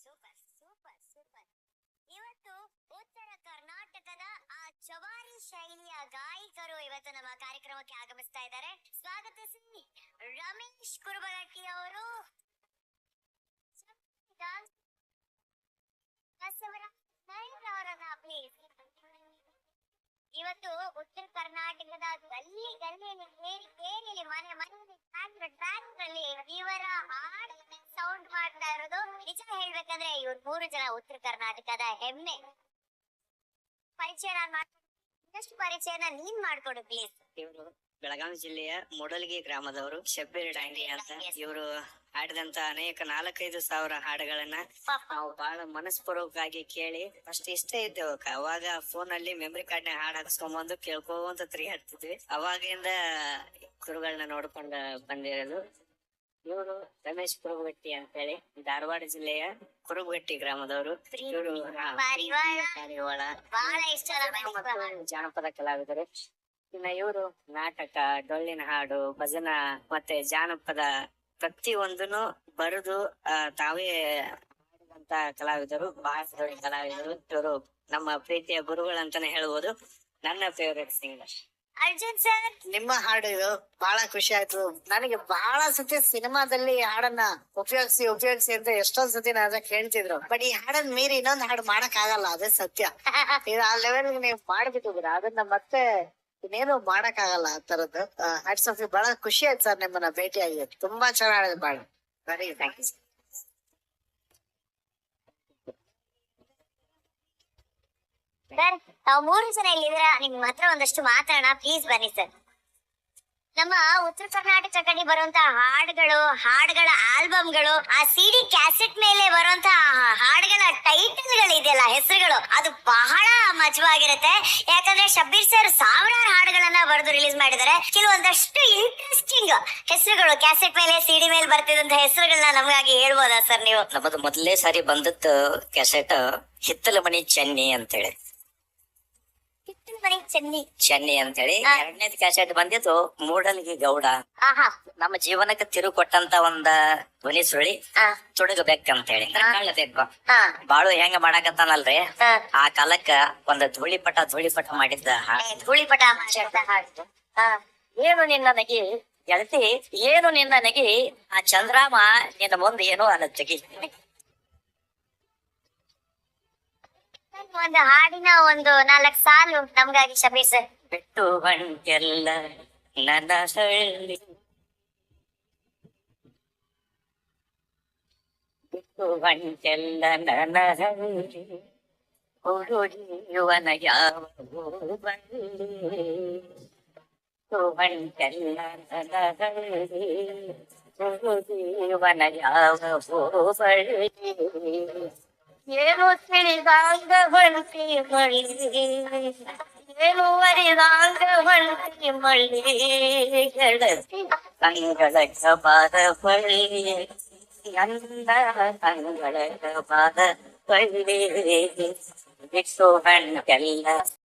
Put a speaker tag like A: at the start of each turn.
A: Super super super. ಇವತ್ತು ಉತ್ತರ ಕರ್ನಾಟಕದ ಆ ಜವಾರಿ ಶೈಲಿಯ ಗಾಯಕರು ಇವತ್ತು ನಮ್ಮ ಕಾರ್ಯಕ್ರಮಕ್ಕೆ ಆಗಮಿಸ್ತಾ ಇದ್ದಾರೆ. ಸ್ವಾಗತಿಸಿ ರಮೇಶ್ ಕುರುಬಗಟ್ಟಿ ಅವರು. ಅವರನ್ನ ಪ್ಲೀಸ್. ಇವತ್ತು ಉತ್ತರ ಕರ್ನಾಟಕದ ಗಲ್ಲಿ ಗಲ್ಲಿಯಲ್ಲಿ ಏರಿಯಲ್ಲಿ ಮನೆ ಮನೆಯಲ್ಲಿ ಟ್ರ್ಯಾಕ್ನಲ್ಲಿ ಇವರ ಹಾಡು ಸೌಂಡ್ ಮಾಡ್ತಾ ಇರೋದು. ನಿಜ ಹೇಳ್ಬೇಕಂದ್ರೆ ಇವ್ರು 3 ಜನ ಉತ್ತರ ಕರ್ನಾಟಕದ ಹೆಮ್ಮೆ. ಪರಿಚಯ ಇನ್ನಷ್ಟು ಪರಿಚಯನ ನೀನ್ ಮಾಡ್ಕೊಡು ಪ್ಲೀಸ್.
B: ಇವರು ಬೆಳಗಾವಿ ಜಿಲ್ಲೆಯ ಮೂಡಲಗಿ ಗ್ರಾಮದವರು. ಶಬ್ಬೀರ್ ಡಾಂಗಿ ಅಂತ ಇವರು ಹಾಡಿದಂತ ಅನೇಕ 4-5 ಸಾವಿರ ಹಾಡುಗಳನ್ನ ನಾವು ಬಹಳ ಮನಸ್ಪೂರ್ವಕವಾಗಿ ಕೇಳಿ ಅಷ್ಟು ಇಷ್ಟ ಇದ್ದೇವೆ. ಅವಾಗ ಫೋನ್ ಅಲ್ಲಿ ಮೆಮರಿ ಕಾರ್ಡ್ ನ ಹಾಡ್ ಹಾಕ್ಸ್ಕೊಂಬಂದು ಕೇಳ್ಕೊಂತ ತಿರುಗಾಡ್ತಿದ್ವಿ. ಅವಾಗಿಂದ ಗುರುಗಳನ್ನ ನೋಡ್ಕೊಂಡ ಬಂದಿರೋದು. ಇವರು ರಮೇಶ್ ಕುರುಬಗಟ್ಟಿ ಅಂತ ಹೇಳಿ ಧಾರವಾಡ ಜಿಲ್ಲೆಯ ಕುರುಬಗಟ್ಟಿ ಗ್ರಾಮದವರು. ಇವರು ಜಾನಪದ ಕಲಾವಿದರು. ಇನ್ನ ಇವರು ನಾಟಕ, ಡೊಳ್ಳಿನ ಹಾಡು, ಭಜನ ಮತ್ತೆ ಜಾನಪದ ಪ್ರತಿಯೊಂದನ್ನು ಬರೆದು ತಾವೇ ಹಾಡಿದಂತ ಕಲಾವಿದರು, ಬಹಳ ದೊಡ್ಡ ಕಲಾವಿದರು. ಇವರು ನಮ್ಮ ಪ್ರೀತಿಯ ಗುರುಗಳಂತಾನೆ ಹೇಳ್ಬೋದು. ನನ್ನ ಫೇವರೇಟ್ ಸಿಂಗರ್.
A: ಅರ್ಜುನ್ ಸರ್,
C: ನಿಮ್ಮ ಹಾಡು ಇದು ಬಹಳ ಖುಷಿ ಆಯ್ತು ನನಗೆ. ಬಹಳ ಸತಿ ಸಿನಿಮಾದಲ್ಲಿ ಹಾಡನ್ನ ಉಪಯೋಗಿಸಿ ಅಂತ ಎಷ್ಟೊಂದ್ ಸತಿ ನಾನು ಕೇಳ್ತಿದ್ರು. ಬಟ್ ಈ ಹಾಡನ್ ಮೀರಿ ಇನ್ನೊಂದ್ ಹಾಡು ಮಾಡಕ್ ಆಗಲ್ಲ, ಅದೇ ಸತ್ಯ. ಇದು ಆ ಲೆವೆಲ್ ನೀವು ಮಾಡ್ಬಿಟ್ಟಿದ್ರ, ಅದನ್ನ ಮತ್ತೆ ಇನ್ನೇನು ಮಾಡಕ್ ಆಗಲ್ಲ ಆ ತರದ್ದು. Hats off you. ಬಹಳ ಖುಷಿ ಆಯ್ತು ಸರ್ ನಿಮ್ಮನ್ನ ಭೇಟಿ ಆಗಿದೆ. ತುಂಬಾ ಚೆನ್ನಾಗಿದೆ ಬಾಳ. Very thank you.
A: ಸರ್ ತಾವು 3 ಜನ ಇಲ್ಲಿದ್ದೀರಾ, ನಿಮ್ ಹತ್ರ ಒಂದಷ್ಟು ಮಾತಾಡೋಣ ಪ್ಲೀಸ್. ಬನ್ನಿ ಸರ್. ನಮ್ಮ ಉತ್ತರ ಕರ್ನಾಟಕ ಕಡೆ ಬರುವಂತಹ ಹಾಡುಗಳ ಆಲ್ಬಮ್ಗಳು, ಆ ಸಿಡಿ ಕ್ಯಾಸೆಟ್ ಮೇಲೆ ಬರುವಂತಹ ಹಾಡುಗಳ ಟೈಟಲ್ಗಳು ಇದೆಯಲ್ಲ, ಹೆಸರುಗಳು, ಅದು ಬಹಳ ಮಜವಾಗಿರುತ್ತೆ. ಯಾಕಂದ್ರೆ ಶಬ್ಬೀರ್ ಸರ್ ಸಾವಿರಾರು ಹಾಡುಗಳನ್ನ ಬರೆದು ರಿಲೀಸ್ ಮಾಡಿದ್ದಾರೆ. ಕೆಲವೊಂದಷ್ಟು ಇಂಟ್ರೆಸ್ಟಿಂಗ್ ಹೆಸರುಗಳು ಕ್ಯಾಸೆಟ್ ಮೇಲೆ, ಸಿಡಿ ಮೇಲೆ ಬರ್ತಿದಂತ ಹೆಸರುಗಳನ್ನ ನಮಗಾಗಿ ಹೇಳ್ಬೋದಾ ಸರ್ ನೀವು?
B: ನಮ್ಮದು ಮೊದಲನೇ ಸಾರಿ ಬಂದದ್ದು ಕ್ಯಾಸೆಟ್ ಹಿತ್ತಲ ಮಣಿ ಚೆನ್ನಿ ಅಂತೇಳಿ. ಚೆನ್ನಿ ಅಂತೇಳಿ. 2ನೇದು ಕ್ಯಾಸೆಟ್ ಬಂದಿದ್ದು ಮೂಡಲಗಿ ಗೌಡ. ನಮ್ಮ ಜೀವನಕ್ಕೆ ತಿರು ಕೊಟ್ಟಂತ ಒಂದ ಧ್ವನಿ ಸುಳಿ ತುಡುಗಬೇಕಂತ ಹೇಳಿ. ಕಳ್ಳಬೇಕು ಬಾಳು ಹೆಂಗ ಮಾಡಾಕತ್ತಾನಲ್ರಿ, ಆ ಕಾಲಕ್ಕ ಒಂದ್ ಧೂಳಿಪಟ ಮಾಡಿದ್ದ
A: ಧೂಳಿಪಟ.
B: ಏನು ನಿನ್ನ ನಗಿ ಗೆಳತಿ, ಏನು ನಿನ್ನ ನಗಿ, ಆ ಚಂದ್ರಾಮ ನಿನ್ನ ಮುಂದೆ ಏನೋ ಅನ್ನತ್ತಗಿ.
A: ಒಂದು ಹಾಡಿನ ಒಂದು 4 ಸಾಲು ನಮ್ಗಾಗಿ ಶಬೀರ್ ಸರ್.
B: ಬಿಟ್ಟು ಬಂಟೆಲ್ಲ ನನ್ನ ಹಳ್ಳಿ, ಬಿಟ್ಟು ಬಂಟೆಲ್ಲ ನನ್ನ ಹಳ್ಳಿ, ಹುಡುಗಿಯುವನ ಯಾವ ಬಳ್ಳಿ, ಬಿಟ್ಟು ಬಂಟೆಲ್ಲ ನನ್ನ ಹಳ್ಳಿ, ಹುಡುಗಿಯುವನ ಯಾವ ಬಳ್ಳಿ. ಏನು ತಿಳಿದಾಂಗ ಹೊಂಟಿ ಮಳ್ಳಿ, ಏನು ಅರಿದಾಂಗ ಹೊಂಟಿ ಮಳ್ಳಿ, ಗೆಳತಿ ಅಂಗಳ ಬಾದ ಬಳ್ಳಿ, ನನ್ನ ಅಂಗಳ ಬಾದ ಬಳ್ಳಿ, ಬಿಟ್ಟು ಹಣ್ಣೆಲ್ಲ